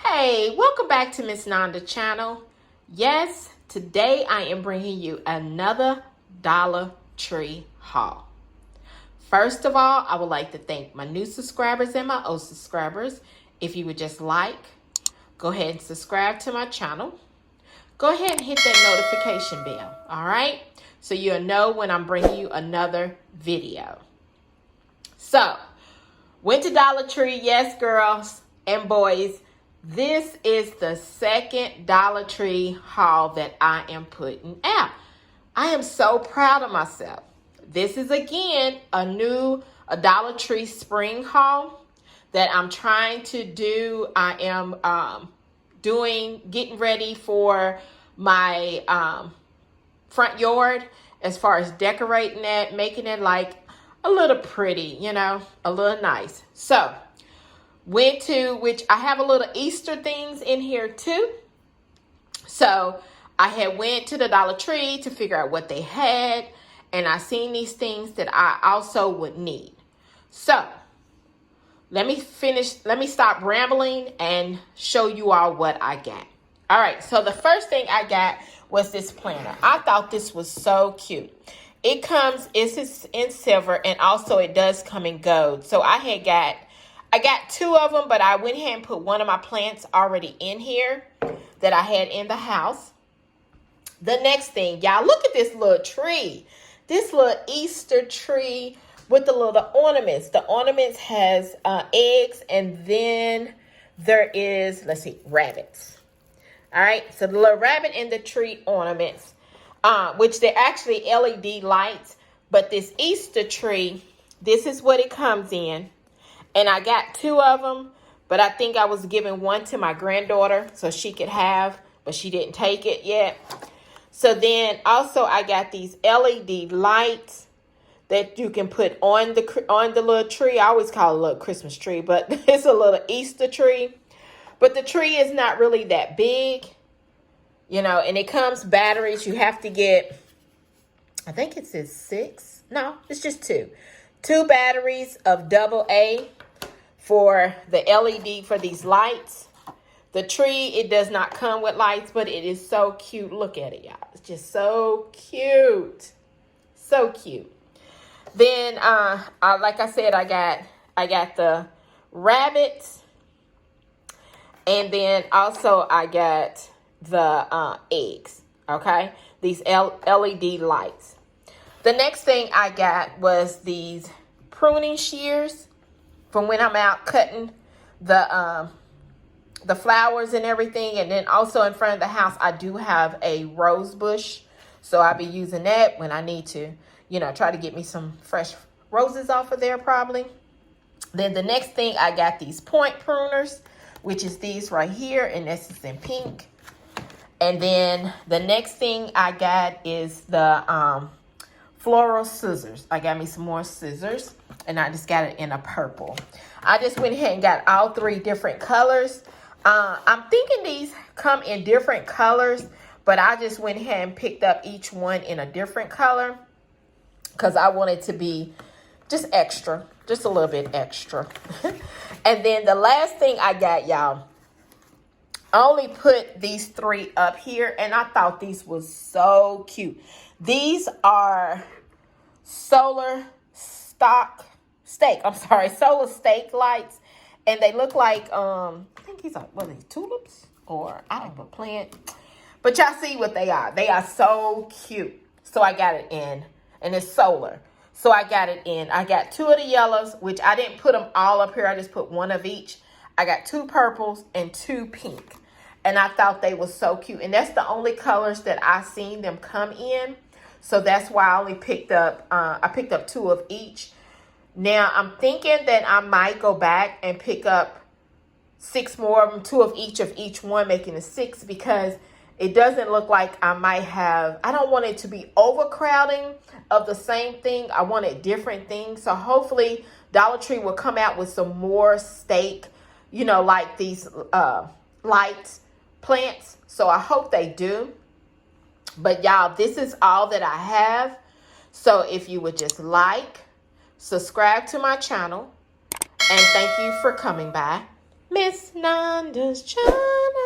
Hey, welcome back to Miss Nanda channel. Yes, today I am bringing you another Dollar Tree haul. First of all, I would like to thank my new subscribers and my old subscribers. If you would just go ahead and subscribe to my channel. Go ahead and hit that notification bell, all right? So you'll know when I'm bringing you another video. So, went to Dollar Tree, yes, girls and boys. This is the second Dollar Tree haul that I am putting out. I am so proud of myself. This is again a Dollar Tree spring haul that I'm trying to do. I am getting ready for my front yard as far as decorating it, making it like a little pretty, a little nice. So, which I have a little Easter things in here too. So I had went to the Dollar Tree to figure out what they had, and I seen these things that I also would need. So let me stop rambling and show you all what I got. All right, so the first thing I got was this planner. I thought this was so cute. It's in silver, and also it does come in gold. So I got two of them, but I went ahead and put one of my plants already in here that I had in the house. The next thing, y'all, look at this little tree. This little Easter tree with the little ornaments. The ornaments has eggs, and then there is, rabbits. All right, so the little rabbit and the tree ornaments, which they're actually LED lights. But this Easter tree, this is what it comes in. And I got two of them, but I think I was giving one to my granddaughter so she could have, but she didn't take it yet. So then also I got these LED lights that you can put on the little tree. I always call it a little Christmas tree, but it's a little Easter tree. But the tree is not really that big, and it comes batteries. You have to get, I think it says 6. No, it's just 2. 2 batteries of AA for the LED for these lights. The tree, it does not come with lights, but it is so cute. Look at it, y'all. It's just so cute. So cute. Then, like I said, I got the rabbits. And then also I got the eggs. Okay? These LED lights. The next thing I got was these pruning shears from when I'm out cutting the flowers and everything. And then also in front of the house, I do have a rose bush. So I'll be using that when I need to, try to get me some fresh roses off of there probably. Then the next thing, I got these point pruners, which is these right here. And this is in pink. And then the next thing I got is the floral scissors. I got me some more scissors, and I just got it in a purple. I just went ahead and got all 3 different colors. I'm thinking these come in different colors, but I just went ahead and picked up each one in a different color because I wanted to be just extra, just a little bit extra. And then the last thing I got, y'all, I only put these 3 up here, and I thought these was so cute. These are solar stake lights, and they look like I think these are, what are these, tulips, or I don't know, plant, but y'all see what they are. They are so cute. So I got it in, and it's solar. So I got it in. I got 2 of the yellows, which I didn't put them all up here. I just put 1 of each. I got 2 purples and 2 pink, and I thought they were so cute. And that's the only colors that I seen them come in. So that's why I only picked up, I picked up 2 of each. Now, I'm thinking that I might go back and pick up 6 more of them, 2 of each one, making it 6, because it doesn't look like I might have, I don't want it to be overcrowding of the same thing. I wanted different things. So hopefully Dollar Tree will come out with some more stake, like these light plants. So I hope they do. But y'all, this is all that I have. So if you would just subscribe to my channel, and thank you for coming by. Miss Nanda's channel.